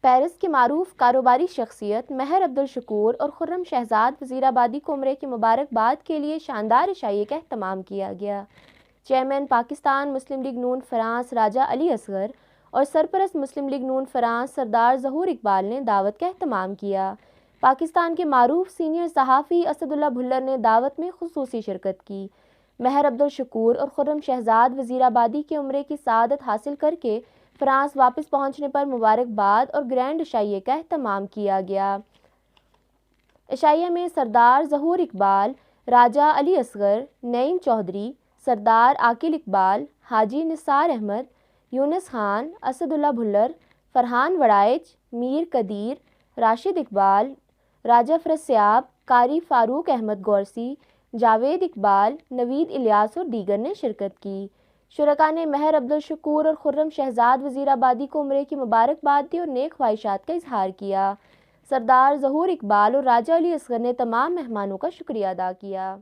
Paris کے معروف کاروباری شخصیت مہر عبدالشکور اور خرم شہزاد وزیر آبادی کو عمرے کی مبارکباد کے لیے شاندار عشائیے کا اہتمام کیا گیا۔ چیئرمین پاکستان مسلم لیگ نون فرانس راجہ علی اصغر اور سرپرست مسلم لیگ نون فرانس سردار ظہور اقبال نے دعوت کا اہتمام کیا۔ پاکستان کے معروف سینئر صحافی اسد اللہ بھلر نے دعوت میں خصوصی شرکت کی۔ مہر عبدالشکور اور خرم شہزاد وزیر آبادی کے عمرے کی سعادت حاصل کر کے فرانس واپس پہنچنے پر مبارکباد اور گرینڈ عشائیے کا اہتمام کیا گیا۔ عشائیے میں سردار ظہور اقبال، راجہ علی اصغر، نعیم چودھری، سردار عاقل اقبال، حاجی نثار احمد، یونس خان، اسد اللہ بھلر، فرحان وڑائچ، میر قدیر، راشد اقبال، راجہ فرسیاب، قاری فاروق احمد گورسی، جاوید اقبال، نوید الیاس اور دیگر نے شرکت کی۔ شرکاء نے مہر عبدالشکور اور خرم شہزاد وزیر آبادی کو عمرے کی مبارکباد دی اور نیک خواہشات کا اظہار کیا۔ سردار ظہور اقبال اور راجہ علی اصغر نے تمام مہمانوں کا شکریہ ادا کیا۔